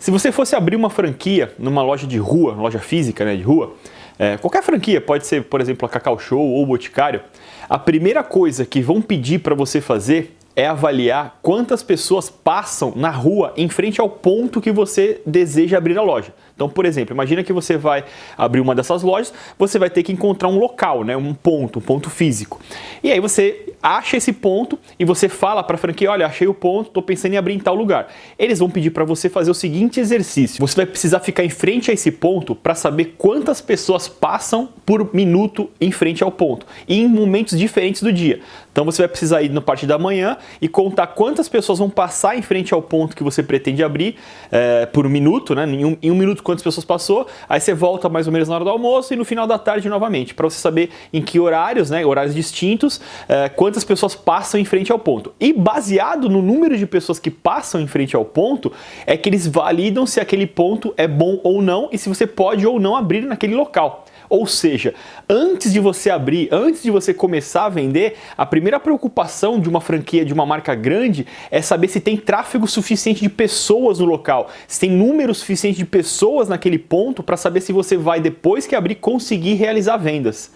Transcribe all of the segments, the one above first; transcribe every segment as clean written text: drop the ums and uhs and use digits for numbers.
Se você fosse abrir uma franquia numa loja de rua, uma loja física, né, de rua, qualquer franquia, pode ser, por exemplo, a Cacau Show ou o Boticário, a primeira coisa que vão pedir para você fazer é avaliar quantas pessoas passam na rua em frente ao ponto que você deseja abrir a loja. Então, por exemplo, imagina que você vai abrir uma dessas lojas, você vai ter que encontrar um local, né, um ponto físico. E aí você acha esse ponto e você fala para a franquia, olha, achei o ponto, estou pensando em abrir em tal lugar. Eles vão pedir para você fazer o seguinte exercício. Você vai precisar ficar em frente a esse ponto para saber quantas pessoas passam por minuto em frente ao ponto, e em momentos diferentes do dia. Então você vai precisar ir na parte da manhã e contar quantas pessoas vão passar em frente ao ponto que você pretende abrir por minuto, né? Em um minuto quantas pessoas passou, aí você volta mais ou menos na hora do almoço e no final da tarde novamente, para você saber em que horários, né, horários distintos, quantas pessoas passam em frente ao ponto. E baseado no número de pessoas que passam em frente ao ponto, é que eles validam se aquele ponto é bom ou não e se você pode ou não abrir naquele local. Ou seja, antes de você abrir, antes de você começar a vender, a primeira preocupação de uma franquia de uma marca grande é saber se tem tráfego suficiente de pessoas no local, se tem número suficiente de pessoas naquele ponto para saber se você vai, depois que abrir, conseguir realizar vendas.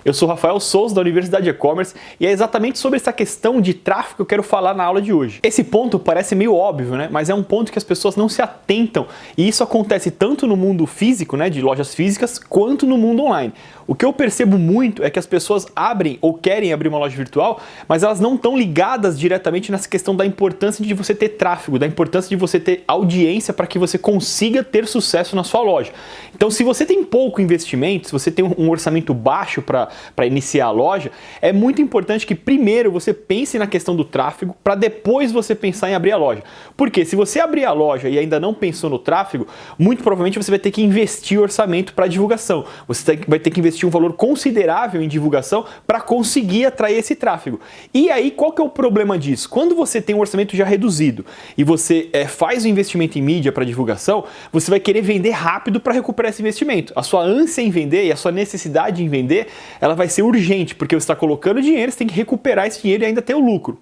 Eu sou Rafael Souza, da Universidade E-Commerce, e é exatamente sobre essa questão de tráfego que eu quero falar na aula de hoje. Esse ponto parece meio óbvio, né? Mas é um ponto que as pessoas não se atentam, e isso acontece tanto no mundo físico, né, de lojas físicas, quanto no mundo online. O que eu percebo muito é que as pessoas abrem ou querem abrir uma loja virtual, mas elas não estão ligadas diretamente nessa questão da importância de você ter tráfego, da importância de você ter audiência para que você consiga ter sucesso na sua loja. Então, se você tem pouco investimento, se você tem um orçamento baixo para iniciar a loja, é muito importante que primeiro você pense na questão do tráfego para depois você pensar em abrir a loja. Porque se você abrir a loja e ainda não pensou no tráfego, muito provavelmente você vai ter que investir orçamento para divulgação. Você vai ter que investir um valor considerável em divulgação para conseguir atrair esse tráfego. E aí, qual que é o problema disso? Quando você tem um orçamento já reduzido e você faz o investimento em mídia para divulgação, você vai querer vender rápido para recuperar esse investimento. A sua ânsia em vender e a sua necessidade em vender, ela vai ser urgente, porque você está colocando dinheiro, você tem que recuperar esse dinheiro e ainda ter o lucro.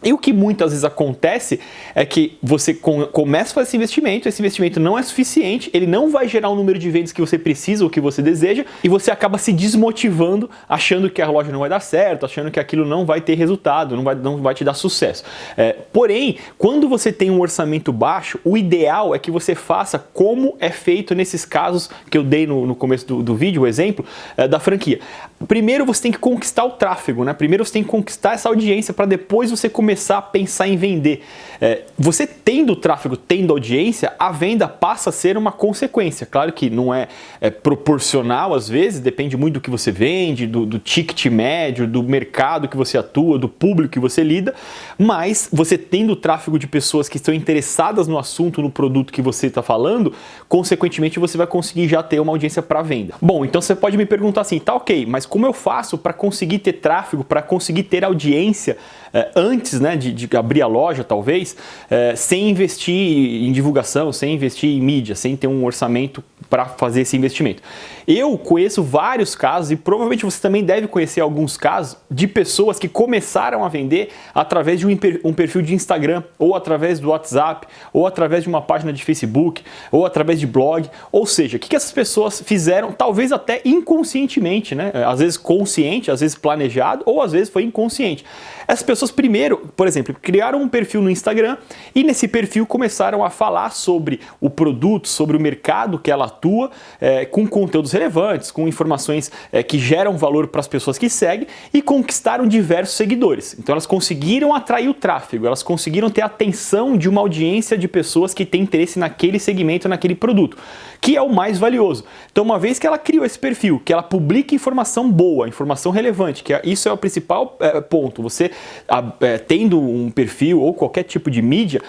E o que muitas vezes acontece é que você começa a fazer esse investimento não é suficiente, ele não vai gerar o número de vendas que você precisa ou que você deseja, e você acaba se desmotivando, achando que a loja não vai dar certo, achando que aquilo não vai ter resultado, não vai te dar sucesso. Porém, quando você tem um orçamento baixo, o ideal é que você faça como é feito nesses casos que eu dei no começo do vídeo, o exemplo da franquia. Primeiro você tem que conquistar o tráfego, né? Primeiro você tem que conquistar essa audiência para depois você começar a pensar em vender. Você tendo tráfego, tendo audiência, a venda passa a ser uma consequência. Claro que não é proporcional às vezes, depende muito do que você vende, do ticket médio, do mercado que você atua, do público que você lida, mas você tendo tráfego de pessoas que estão interessadas no assunto, no produto que você está falando, consequentemente você vai conseguir já ter uma audiência para venda. Bom, então você pode me perguntar assim, tá ok, mas como eu faço para conseguir ter tráfego, para conseguir ter audiência antes, né, de abrir a loja, talvez, sem investir em divulgação, sem investir em mídia, sem ter um orçamento para fazer esse investimento? Eu conheço vários casos, e provavelmente você também deve conhecer alguns casos, de pessoas que começaram a vender através de um perfil de Instagram, ou através do WhatsApp, ou através de uma página de Facebook, ou através de blog. Ou seja, o que essas pessoas fizeram, talvez até inconscientemente, né? Às vezes consciente, às vezes planejado, ou às vezes foi inconsciente. Essas pessoas primeiro, por exemplo, criaram um perfil no Instagram e nesse perfil começaram a falar sobre o produto, sobre o mercado que ela atua, com conteúdos relevantes, com informações que geram valor para as pessoas que seguem, e conquistaram diversos seguidores. Então elas conseguiram atrair o tráfego, elas conseguiram ter a atenção de uma audiência de pessoas que têm interesse naquele segmento, naquele produto, que é o mais valioso. Então, uma vez que ela criou esse perfil, que ela publica informação boa, informação relevante, isso é o principal ponto. Você tendo um perfil ou qualquer tipo de mídia,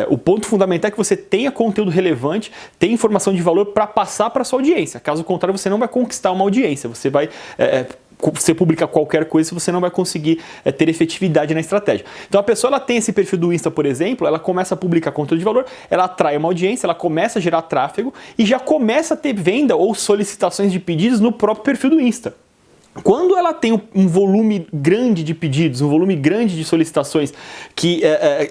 o ponto fundamental é que você tenha conteúdo relevante, tenha informação de valor para passar para sua audiência. Caso contrário, você não vai conquistar uma audiência, você publicar qualquer coisa, você não vai conseguir ter efetividade na estratégia. Então a pessoa ela tem esse perfil do Insta, por exemplo, ela começa a publicar conteúdo de valor, ela atrai uma audiência, ela começa a gerar tráfego e já começa a ter venda ou solicitações de pedidos no próprio perfil do Insta. Quando ela tem um volume grande de pedidos, um volume grande de solicitações, que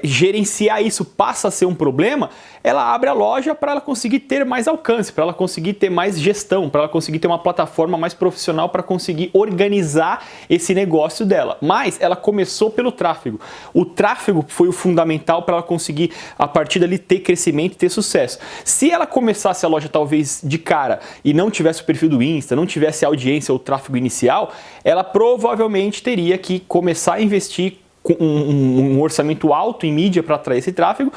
gerenciar isso passa a ser um problema, ela abre a loja para ela conseguir ter mais alcance, para ela conseguir ter mais gestão, para ela conseguir ter uma plataforma mais profissional para conseguir organizar esse negócio dela. Mas ela começou pelo tráfego. O tráfego foi o fundamental para ela conseguir, a partir dali, ter crescimento e ter sucesso. Se ela começasse a loja talvez de cara e não tivesse o perfil do Insta, não tivesse a audiência ou o tráfego inicial, ela provavelmente teria que começar a investir com um orçamento alto em mídia para atrair esse tráfego,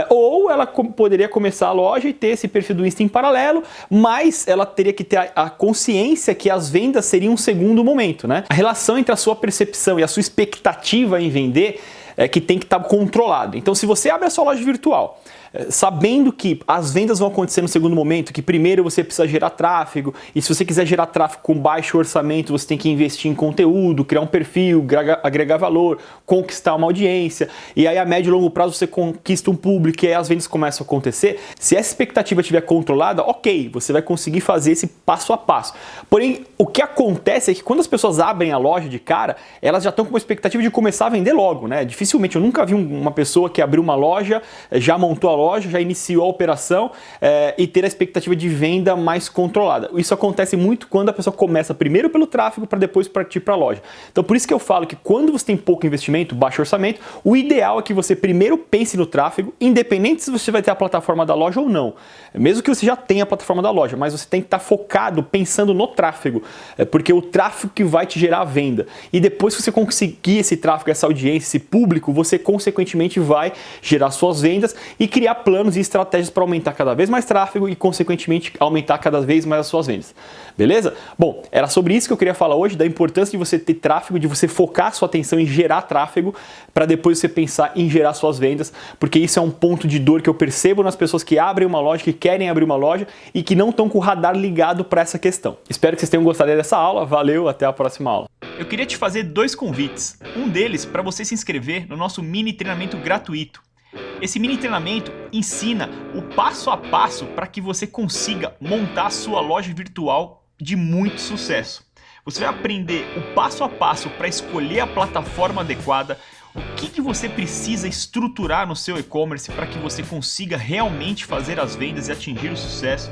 ou ela poderia começar a loja e ter esse perfil do Insta em paralelo, mas ela teria que ter a consciência que as vendas seriam um segundo momento, né? A relação entre a sua percepção e a sua expectativa em vender é que tem que estar controlado. Então, se você abre a sua loja virtual, sabendo que as vendas vão acontecer no segundo momento, que primeiro você precisa gerar tráfego, e se você quiser gerar tráfego com baixo orçamento, você tem que investir em conteúdo, criar um perfil, agregar valor, conquistar uma audiência, e aí a médio e longo prazo você conquista um público e aí as vendas começam a acontecer. Se essa expectativa estiver controlada, ok, você vai conseguir fazer esse passo a passo. Porém, o que acontece é que quando as pessoas abrem a loja de cara, elas já estão com uma expectativa de começar a vender logo, né? Dificilmente, eu nunca vi uma pessoa que abriu uma loja, já montou a loja, já iniciou a operação e ter a expectativa de venda mais controlada. Isso acontece muito quando a pessoa começa primeiro pelo tráfego para depois partir para a loja. Então por isso que eu falo que quando você tem pouco investimento, baixo orçamento, o ideal é que você primeiro pense no tráfego, independente se você vai ter a plataforma da loja ou não. Mesmo que você já tenha a plataforma da loja, mas você tem que estar focado pensando no tráfego, porque é o tráfego que vai te gerar a venda. E depois que você conseguir esse tráfego, essa audiência, esse público, você consequentemente vai gerar suas vendas e criar planos e estratégias para aumentar cada vez mais tráfego e, consequentemente, aumentar cada vez mais as suas vendas. Beleza? Bom, era sobre isso que eu queria falar hoje, da importância de você ter tráfego, de você focar sua atenção em gerar tráfego, para depois você pensar em gerar suas vendas, porque isso é um ponto de dor que eu percebo nas pessoas que abrem uma loja, que querem abrir uma loja e que não estão com o radar ligado para essa questão. Espero que vocês tenham gostado dessa aula. Valeu, até a próxima aula. Eu queria te fazer 2 convites. Um deles para você se inscrever no nosso mini treinamento gratuito. Esse mini treinamento ensina o passo a passo para que você consiga montar a sua loja virtual de muito sucesso. Você vai aprender o passo a passo para escolher a plataforma adequada, o que você precisa estruturar no seu e-commerce para que você consiga realmente fazer as vendas e atingir o sucesso,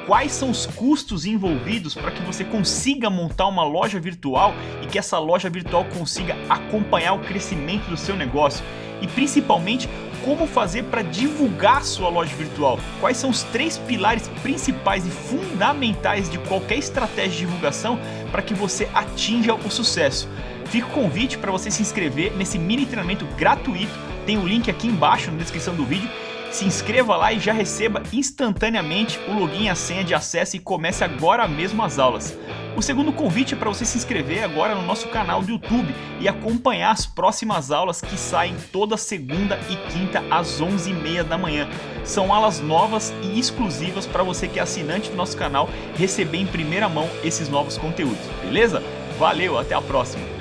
quais são os custos envolvidos para que você consiga montar uma loja virtual e que essa loja virtual consiga acompanhar o crescimento do seu negócio e principalmente como fazer para divulgar sua loja virtual. Quais são os 3 pilares principais e fundamentais de qualquer estratégia de divulgação para que você atinja o sucesso. Fica o convite para você se inscrever nesse mini treinamento gratuito, tem o link aqui embaixo na descrição do vídeo. Se inscreva lá e já receba instantaneamente o login e a senha de acesso e comece agora mesmo as aulas. O segundo convite é para você se inscrever agora no nosso canal do YouTube e acompanhar as próximas aulas que saem toda segunda e quinta às 11h30 da manhã. São aulas novas e exclusivas para você que é assinante do nosso canal receber em primeira mão esses novos conteúdos, beleza? Valeu, até a próxima!